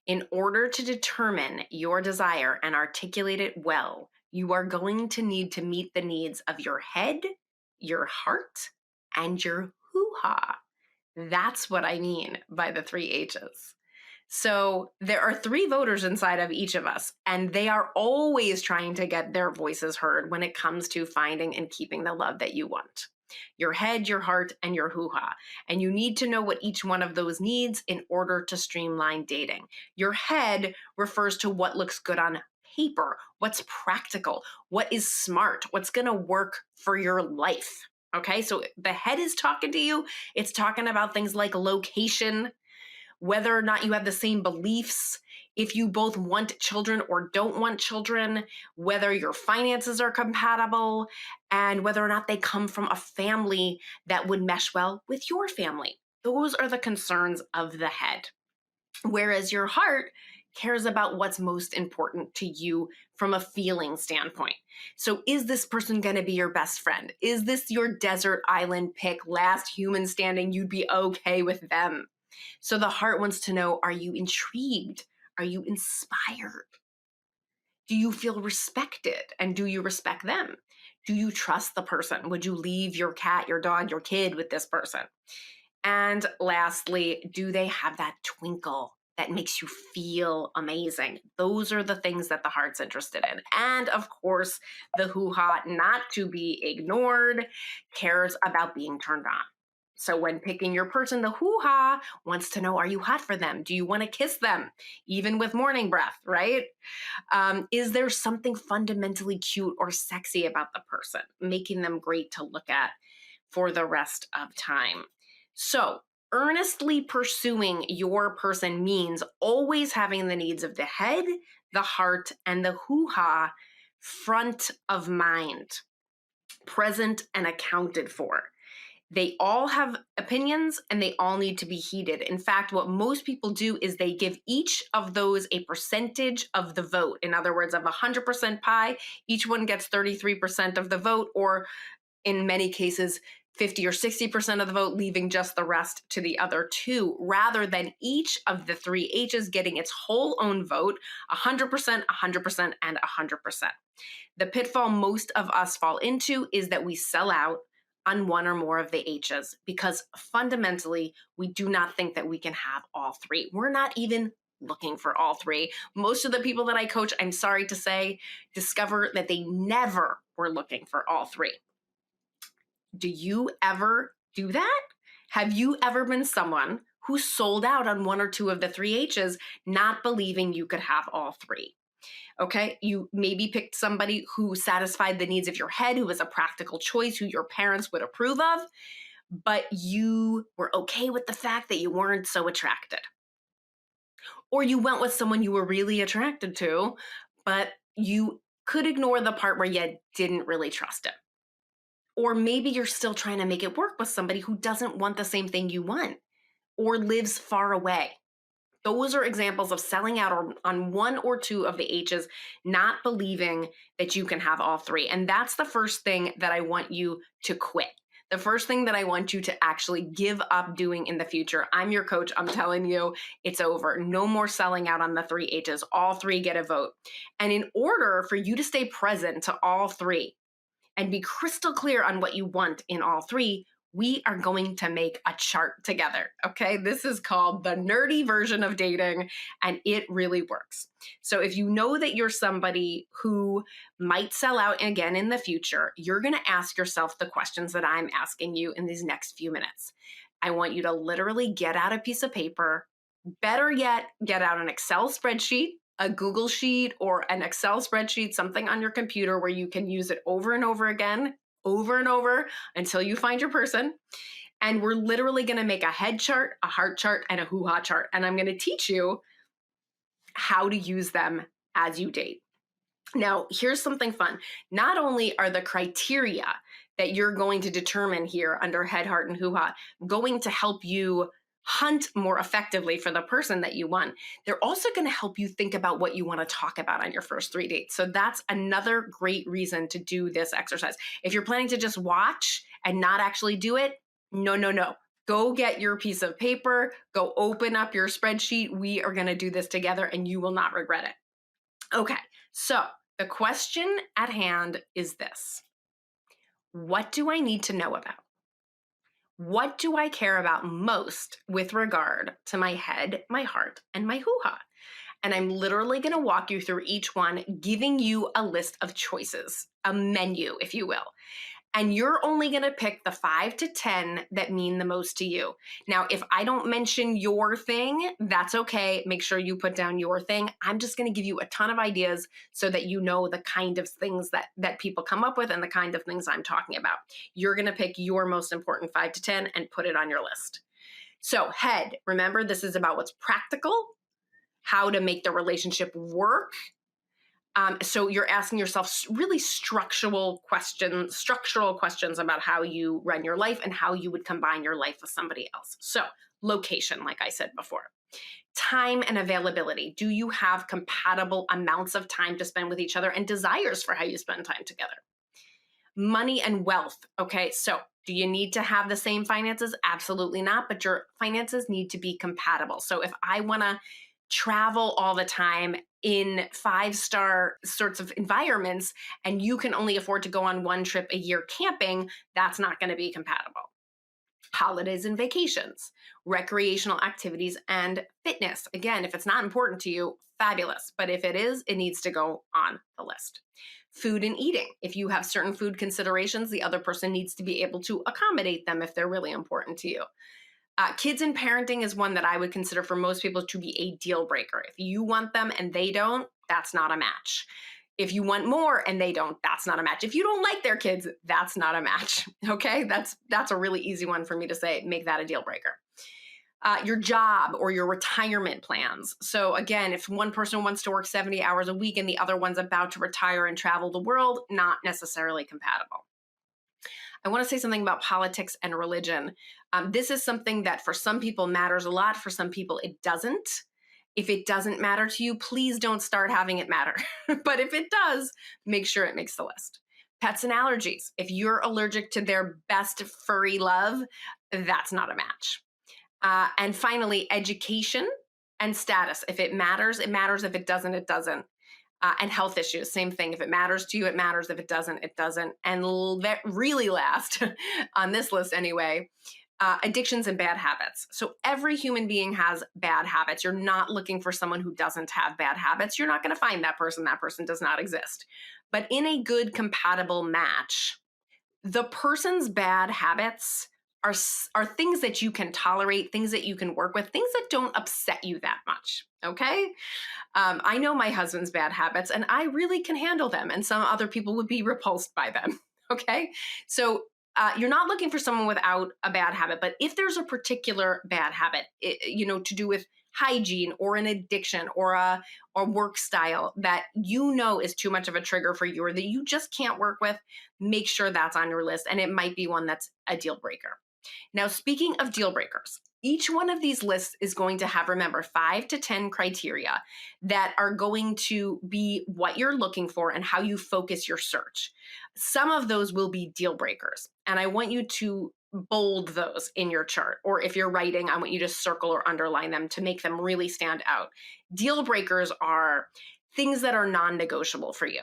In order to determine your desire and articulate it well, you are going to need to meet the needs of your head, your heart, and your hoo ha. That's what I mean by the three H's. So there are three voters inside of each of us, and they are always trying to get their voices heard when it comes to finding and keeping the love that you want. Your head, your heart, and your hoo ha. And you need to know what each one of those needs in order to streamline dating. Your head refers to what looks good on paper, what's practical, what is smart, what's going to work for your life. Okay, so the head is talking to you. It's talking about things like location, whether or not you have the same beliefs, if you both want children or don't want children, whether your finances are compatible, and whether or not they come from a family that would mesh well with your family. Those are the concerns of the head. Whereas your heart cares about what's most important to you from a feeling standpoint. So is this person going to be your best friend? Is this your desert island pick, last human standing? You'd be okay with them. So the heart wants to know, are you intrigued? Are you inspired? Do you feel respected? And do you respect them? Do you trust the person? Would you leave your cat, your dog, your kid with this person? And lastly, do they have that twinkle that makes you feel amazing? Those are the things that the heart's interested in. And of course, the hoo-ha, not to be ignored, cares about being turned on. So when picking your person, the hoo-ha wants to know, are you hot for them? Do you want to kiss them? Even with morning breath, right? Is there something fundamentally cute or sexy about the person, making them great to look at for the rest of time? So earnestly pursuing your person means always having the needs of the head, the heart, and the hoo-ha front of mind, present and accounted for. They all have opinions and they all need to be heeded. In fact, what most people do is they give each of those a percentage of the vote. In other words, of 100% pie, each one gets 33% of the vote, or in many cases, 50 or 60% of the vote, leaving just the rest to the other two, rather than each of the three H's getting its whole own vote, 100%, 100%, and 100%. The pitfall most of us fall into is that we sell out on one or more of the H's because fundamentally, we do not think that we can have all three. We're not even looking for all three. Most of the people that I coach, I'm sorry to say, discover that they never were looking for all three. Do you ever do that? Have you ever been someone who sold out on one or two of the three H's, not believing you could have all three? Okay, you maybe picked somebody who satisfied the needs of your head, who was a practical choice, who your parents would approve of, but you were okay with the fact that you weren't so attracted. Or you went with someone you were really attracted to, but you could ignore the part where you didn't really trust it. Or maybe you're still trying to make it work with somebody who doesn't want the same thing you want or lives far away. Those are examples of selling out on one or two of the H's, not believing that you can have all three. And that's the first thing that I want you to quit. The first thing that I want you to actually give up doing in the future. I'm your coach. I'm telling you, it's over. No more selling out on the three H's. All three get a vote. And in order for you to stay present to all three and be crystal clear on what you want in all three, we are going to make a chart together, okay? This is called the nerdy version of dating, and it really works. So if you know that you're somebody who might sell out again in the future, you're gonna ask yourself the questions that I'm asking you in these next few minutes. I want you to literally get out a piece of paper, better yet, get out an Excel spreadsheet, a Google Sheet, or an Excel spreadsheet, something on your computer where you can use it over and over again, over and over until you find your person. And we're literally going to make a head chart, a heart chart, and a hoo-ha chart. And I'm going to teach you how to use them as you date. Now, here's something fun. Not only are the criteria that you're going to determine here under head, heart, and hoo-ha going to help you hunt more effectively for the person that you want, they're also going to help you think about what you want to talk about on your first 3 dates. So that's another great reason to do this exercise. If you're planning to just watch and not actually do it, no. Go get your piece of paper, go open up your spreadsheet. We are going to do this together and you will not regret it. Okay, so the question at hand is this: what do I need to know about? What do I care about most with regard to my head, my heart, and my hoo-ha? And I'm literally going to walk you through each one, giving you a list of choices, a menu, if you will. And you're only going to pick the 5 to 10 that mean the most to you. Now, if I don't mention your thing, that's okay. Make sure you put down your thing. I'm just going to give you a ton of ideas so that you know the kind of things that people come up with and the kind of things I'm talking about. You're going to pick your most important 5 to 10 and put it on your list. So, head, remember, this is about what's practical, how to make the relationship work. So you're asking yourself really structural questions about how you run your life and how you would combine your life with somebody else. So location, like I said before. Time and availability. Do you have compatible amounts of time to spend with each other and desires for how you spend time together? Money and wealth. Okay, so do you need to have the same finances? Absolutely not, but your finances need to be compatible. So if I want to travel all the time in 5-star sorts of environments and you can only afford to go on one trip a year camping, that's not going to be compatible. Holidays and vacations, recreational activities, and fitness. Again, if it's not important to you, fabulous. But if it is, it needs to go on the list. Food and eating. If you have certain food considerations, the other person needs to be able to accommodate them if they're really important to you. Kids and parenting is one that I would consider for most people to be a deal breaker. If you want them and they don't, that's not a match. If you want more and they don't, that's not a match. If you don't like their kids, that's not a match. Okay, that's a really easy one for me to say, make that a deal breaker. Your job or your retirement plans. So again, if one person wants to work 70 hours a week and the other one's about to retire and travel the world, not necessarily compatible. I want to say something about politics and religion. This is something that for some people matters a lot. For some people, it doesn't. If it doesn't matter to you, please don't start having it matter. But if it does, make sure it makes the list. Pets and allergies. If you're allergic to their best furry love, that's not a match. And finally, education and status. If it matters, it matters. If it doesn't, it doesn't. And health issues, same thing. If it matters to you, it matters. If it doesn't, it doesn't. And really last on this list anyway, addictions and bad habits. So every human being has bad habits. You're not looking for someone who doesn't have bad habits. You're not going to find that person. That person does not exist. But in a good compatible match, the person's bad habits are things that you can tolerate, things that you can work with, things that don't upset you that much. Okay. I know my husband's bad habits and I really can handle them, and some other people would be repulsed by them. Okay. So you're not looking for someone without a bad habit, but if there's a particular bad habit, to do with hygiene or an addiction or a work style that you know is too much of a trigger for you or that you just can't work with, make sure that's on your list. And it might be one that's a deal breaker. Now, speaking of deal breakers, each one of these lists is going to have, remember, 5 to 10 criteria that are going to be what you're looking for and how you focus your search. Some of those will be deal breakers, and I want you to bold those in your chart. Or if you're writing, I want you to circle or underline them to make them really stand out. Deal breakers are things that are non-negotiable for you.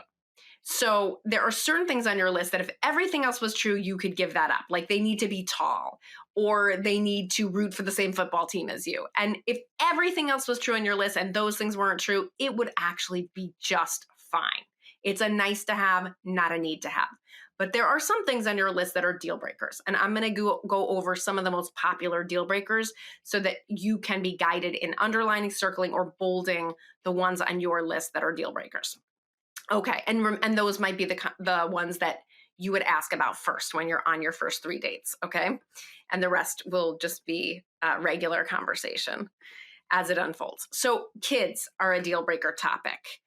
So there are certain things on your list that if everything else was true, you could give that up. Like they need to be tall or they need to root for the same football team as you. And if everything else was true on your list and those things weren't true, it would actually be just fine. It's a nice to have, not a need to have. But there are some things on your list that are deal breakers. And I'm going to go over some of the most popular deal breakers so that you can be guided in underlining, circling, or bolding the ones on your list that are deal breakers. Okay, and those might be the ones that you would ask about first when you're on your first 3 dates, okay? And the rest will just be regular conversation as it unfolds. So kids are a deal breaker topic.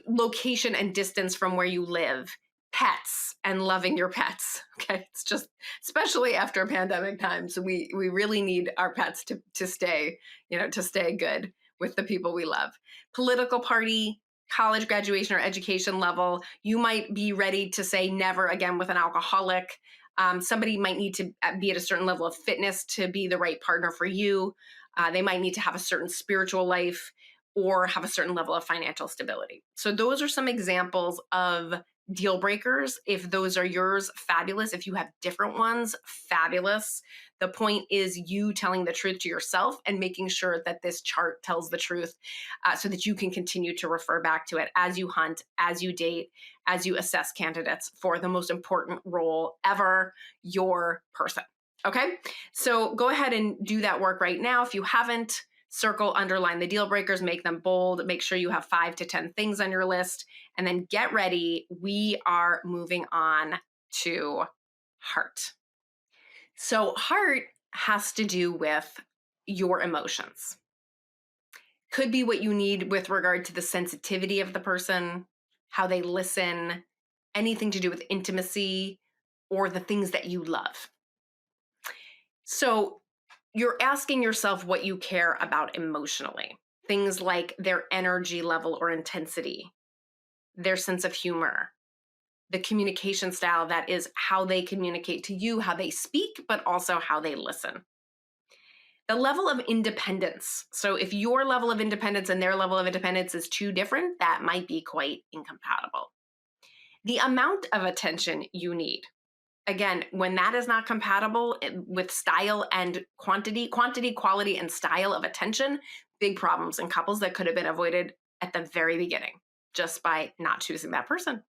Location and distance from where you live, pets and loving your pets, okay? It's just, especially after pandemic times, we really need our pets to stay, to stay good with the people we love. Political party, college graduation or education level, you might be ready to say never again with an alcoholic. Somebody might need to be at a certain level of fitness to be the right partner for you. They might need to have a certain spiritual life or have a certain level of financial stability. So those are some examples of deal breakers. If those are yours, fabulous. If you have different ones, fabulous. The point is you telling the truth to yourself and making sure that this chart tells the truth, so that you can continue to refer back to it as you hunt, as you date, as you assess candidates for the most important role ever, your person. Okay, so go ahead and do that work right now. If you haven't, circle, underline the deal breakers, make them bold, make sure you have 5 to 10 things on your list, and then get ready. We are moving on to heart. So, heart has to do with your emotions. Could be what you need with regard to the sensitivity of the person, how they listen, anything to do with intimacy, or the things that you love. So, you're asking yourself what you care about emotionally. Things like their energy level or intensity, their sense of humor, the communication style, that is how they communicate to you, how they speak, but also how they listen. The level of independence. So if your level of independence and their level of independence is too different, that might be quite incompatible. The amount of attention you need. Again, when that is not compatible with style and quantity, quality, and style of attention, big problems in couples that could have been avoided at the very beginning just by not choosing that person.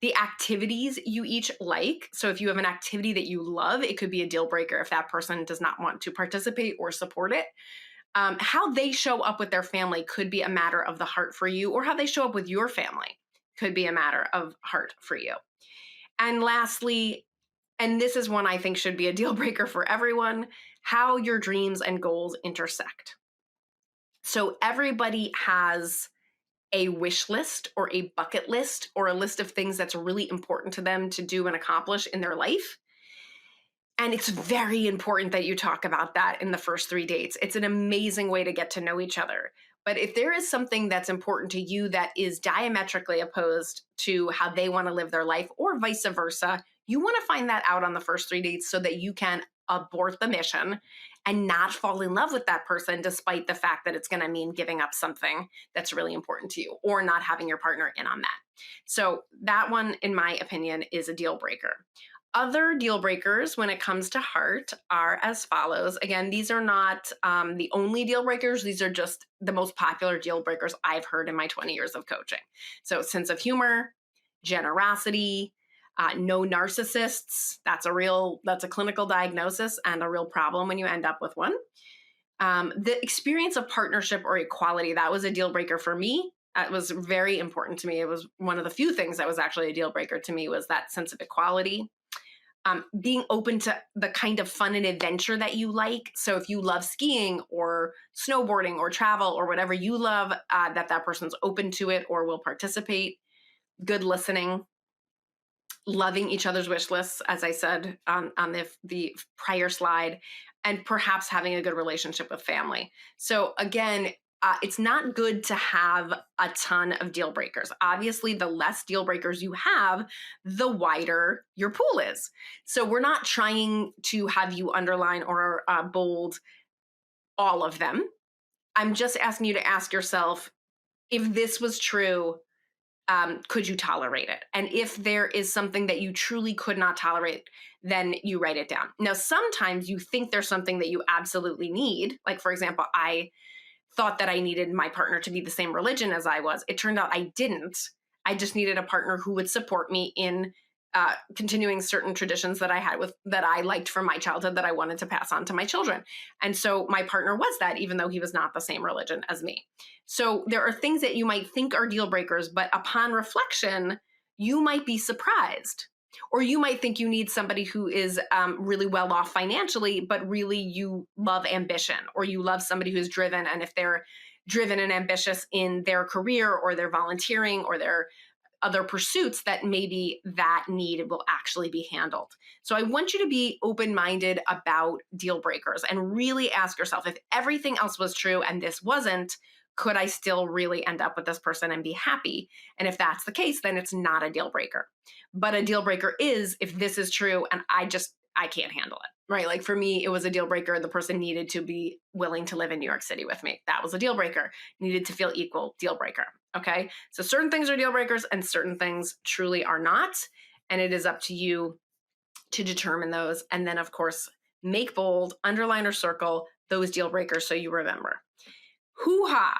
The activities you each like. So if you have an activity that you love, it could be a deal breaker if that person does not want to participate or support it. How they show up with their family could be a matter of the heart for you, or how they show up with your family could be a matter of heart for you. And lastly, and this is one I think should be a deal breaker for everyone, how your dreams and goals intersect. So everybody has a wish list or a bucket list or a list of things that's really important to them to do and accomplish in their life. And it's very important that you talk about that in the first 3 dates. It's an amazing way to get to know each other. But if there is something that's important to you that is diametrically opposed to how they want to live their life, or vice versa, you want to find that out on the first 3 dates so that you can abort the mission and not fall in love with that person, despite the fact that it's going to mean giving up something that's really important to you or not having your partner in on that. So that one, in my opinion, is a deal breaker. Other deal breakers when it comes to heart are as follows. Again, these are not the only deal breakers. These are just the most popular deal breakers I've heard in my 20 years of coaching. So sense of humor, generosity, no narcissists. That's a clinical diagnosis and a real problem when you end up with one. The experience of partnership or equality, that was a deal breaker for me. It was very important to me. It was one of the few things that was actually a deal breaker to me, was that sense of equality. Being open to the kind of fun and adventure that you like. So if you love skiing or snowboarding or travel or whatever you love, that person's open to it or will participate. Good listening, loving each other's wish lists, as I said on the prior slide, and perhaps having a good relationship with family. So again, it's not good to have a ton of deal breakers. Obviously, the less deal breakers you have, the wider your pool is. So we're not trying to have you underline or bold all of them. I'm just asking you to ask yourself, if this was true, could you tolerate it? And if there is something that you truly could not tolerate, then you write it down. Now, sometimes you think there's something that you absolutely need. Like, for example, I thought that I needed my partner to be the same religion as I was. It turned out I didn't. I just needed a partner who would support me in continuing certain traditions that I liked from my childhood that I wanted to pass on to my children. And so my partner was that, even though he was not the same religion as me. So there are things that you might think are deal breakers, but upon reflection, you might be surprised. Or you might think you need somebody who is really well off financially, but really you love ambition, or you love somebody who's driven. And if they're driven and ambitious in their career or their volunteering or their other pursuits, that maybe that need will actually be handled. So I want you to be open-minded about deal breakers and really ask yourself, if everything else was true and this wasn't, could I still really end up with this person and be happy? And if that's the case, then it's not a deal breaker. But a deal breaker is if this is true and I can't handle it, right? Like for me, it was a deal breaker. The person needed to be willing to live in New York City with me. That was a deal breaker. Needed to feel equal, deal breaker. Okay. So certain things are deal breakers and certain things truly are not. And it is up to you to determine those. And then, of course, make bold, underline or circle those deal breakers so you remember. Hoo-ha.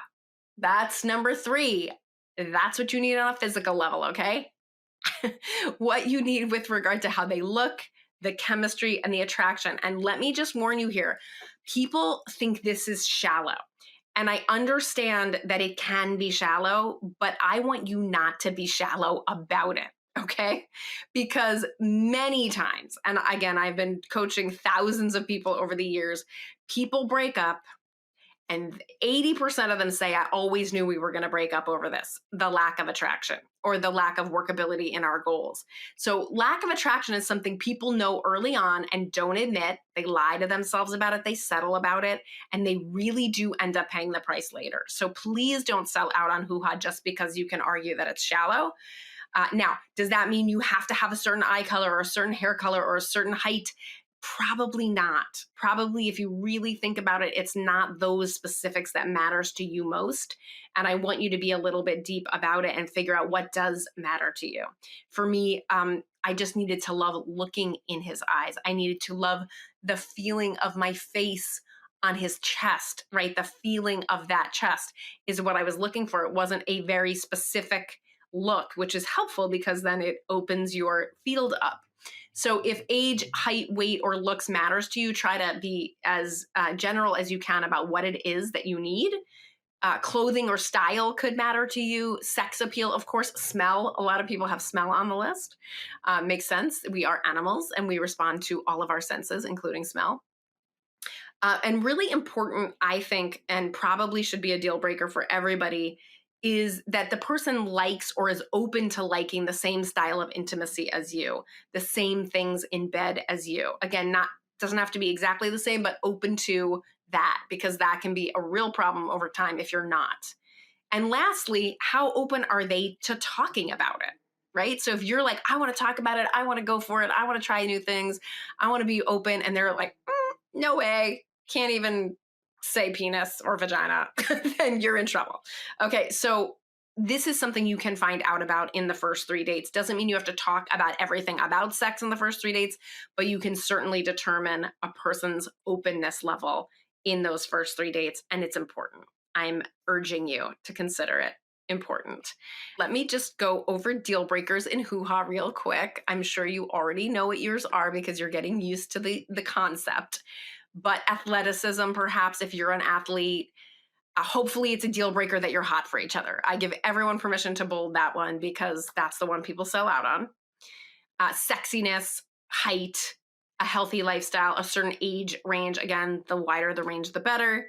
That's number 3. That's what you need on a physical level, okay? What you need with regard to how they look, the chemistry, and the attraction. And let me just warn you here, people think this is shallow. And I understand that it can be shallow, but I want you not to be shallow about it. Okay. Because many times, and again, I've been coaching thousands of people over the years, people break up and 80% of them say, I always knew we were going to break up over this, the lack of attraction or the lack of workability in our goals. So lack of attraction is something people know early on and don't admit. They lie to themselves about it. They settle about it. And they really do end up paying the price later. So please don't sell out on hoo-ha just because you can argue that it's shallow. Now, does that mean you have to have a certain eye color or a certain hair color or a certain height? Probably not. Probably, if you really think about it, it's not those specifics that matters to you most. And I want you to be a little bit deep about it and figure out what does matter to you. For me, I just needed to love looking in his eyes. I needed to love the feeling of my face on his chest, right? The feeling of that chest is what I was looking for. It wasn't a very specific look, which is helpful because then it opens your field up. So if age, height, weight, or looks matters to you, try to be as general as you can about what it is that you need. Clothing or style could matter to you. Sex appeal, of course. Smell. A lot of people have smell on the list. Makes sense. We are animals and we respond to all of our senses, including smell. And really important, I think, and probably should be a deal breaker for everybody, is that the person likes or is open to liking the same style of intimacy as you, the same things in bed as you. Again, not doesn't have to be exactly the same, but open to that, because that can be a real problem over time if you're not. And lastly, how open are they to talking about it? Right? So if you're like, I want to talk about it, I want to go for it, I want to try new things, I want to be open, and they're like, no way, can't even say penis or vagina, then you're in trouble. Okay, so this is something you can find out about in the first 3 dates. Doesn't mean you have to talk about everything about sex in the first 3 dates, but you can certainly determine a person's openness level in those first 3 dates, and it's important. I'm urging you to consider it important. Let me just go over deal breakers in hoo-ha real quick. I'm sure you already know what yours are because you're getting used to the concept. But athleticism, perhaps, if you're an athlete, hopefully it's a deal breaker that you're hot for each other. I give everyone permission to bold that one because that's the one people sell out on. Sexiness, height, a healthy lifestyle, a certain age range. Again, the wider the range, the better.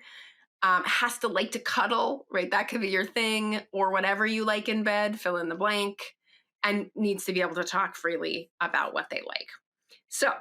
Has to like to cuddle, right? That could be your thing, or whatever you like in bed, fill in the blank, and needs to be able to talk freely about what they like. So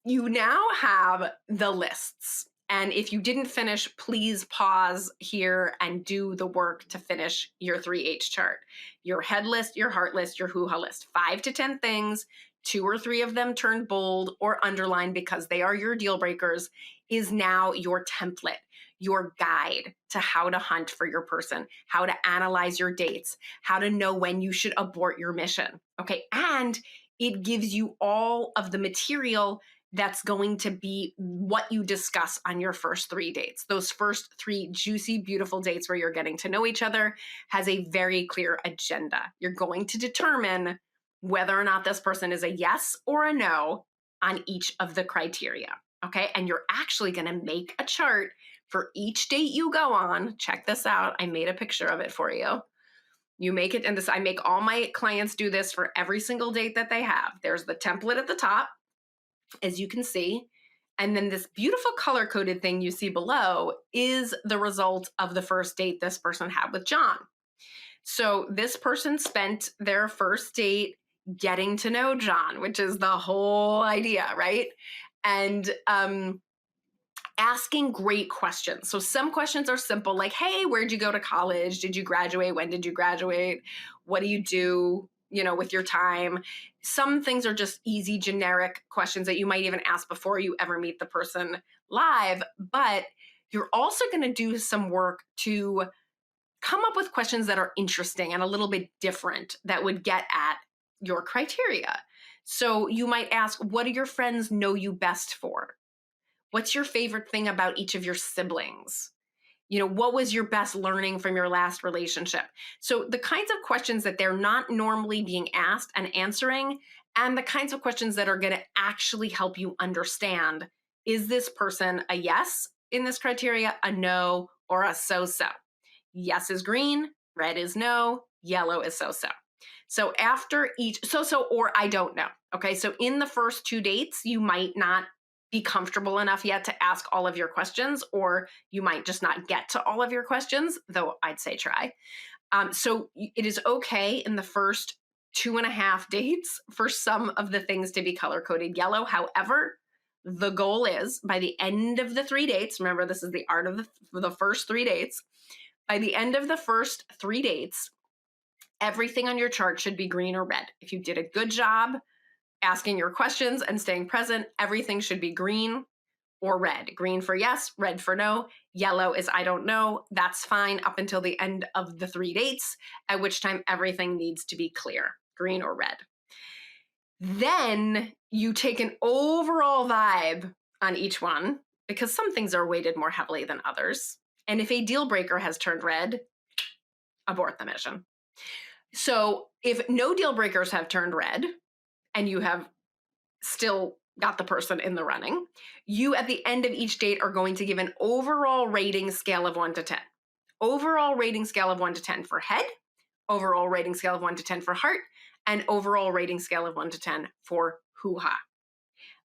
you now have the lists. And if you didn't finish, please pause here and do the work to finish your 3H chart. Your head list, your heart list, your hoo-ha list. 5 to 10 things, 2 or 3 of them turned bold or underlined because they are your deal breakers, is now your template, your guide to how to hunt for your person, how to analyze your dates, how to know when you should abort your mission. Okay. And it gives you all of the material that's going to be what you discuss on your first 3 dates. Those first 3 juicy, beautiful dates where you're getting to know each other has a very clear agenda. You're going to determine whether or not this person is a yes or a no on each of the criteria. Okay. And you're actually going to make a chart for each date you go on. Check this out. I made a picture of it for you. You make it, and this, I make all my clients do this for every single date that they have. There's the template at the top, as you can see. And then this beautiful color-coded thing you see below is the result of the first date this person had with John. So this person spent their first date getting to know John, which is the whole idea, right? And asking great questions. So some questions are simple, like, hey, where'd you go to college? Did you graduate? When did you graduate? What do you do, with your time? Some things are just easy, generic questions that you might even ask before you ever meet the person live. But you're also going to do some work to come up with questions that are interesting and a little bit different that would get at your criteria. So you might ask, what do your friends know you best for? What's your favorite thing about each of your siblings? What was your best learning from your last relationship? So the kinds of questions that they're not normally being asked and answering, and the kinds of questions that are going to actually help you understand, is this person a yes in this criteria, a no, or a so-so? Yes is green, red is no, yellow is so-so. So after each so-so or I don't know. Okay. So in the first 2 dates, you might not be comfortable enough yet to ask all of your questions, or you might just not get to all of your questions, though I'd say try. So it is okay in the first 2.5 dates for some of the things to be color coded yellow. However, the goal is by the end of the 3 dates, remember, this is the art of the first 3 dates. By the end of the first 3 dates, everything on your chart should be green or red. If you did a good job asking your questions and staying present, everything should be green or red. Green for yes, red for no. Yellow is I don't know. That's fine up until the end of the 3 dates, at which time everything needs to be clear, green or red. Then you take an overall vibe on each one, because some things are weighted more heavily than others. And if a deal breaker has turned red, abort the mission. So if no deal breakers have turned red and you have still got the person in the running, you at the end of each date are going to give an overall rating scale of 1 to 10. Overall rating scale of 1 to 10 for head, overall rating scale of 1 to 10 for heart, and overall rating scale of 1 to 10 for hoo-ha.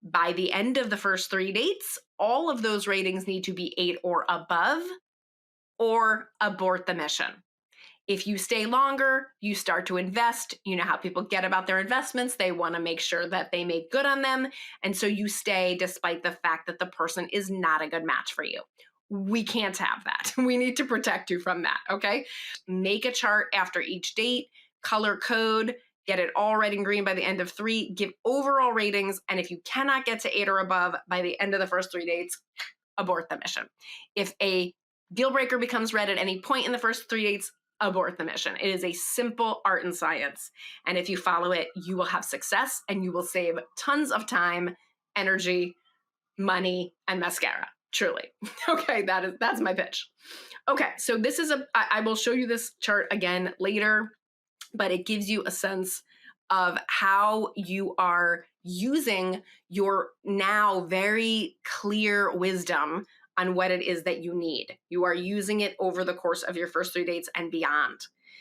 By the end of the first 3 dates, all of those ratings need to be 8 or above, or abort the mission. If you stay longer, you start to invest. You know how people get about their investments. They want to make sure that they make good on them. And so you stay despite the fact that the person is not a good match for you. We can't have that. We need to protect you from that, okay? Make a chart after each date, color code, get it all red and green by the end of 3, give overall ratings. And if you cannot get to 8 or above by the end of the first 3 dates, abort the mission. If a deal breaker becomes red at any point in the first 3 dates, abort the mission. It is a simple art and science. And if you follow it, you will have success and you will save tons of time, energy, money, and mascara. Truly. Okay, that's my pitch. Okay, so this is I will show you this chart again later, but it gives you a sense of how you are using your now very clear wisdom on what it is that you need. You are using it over the course of your first 3 dates and beyond.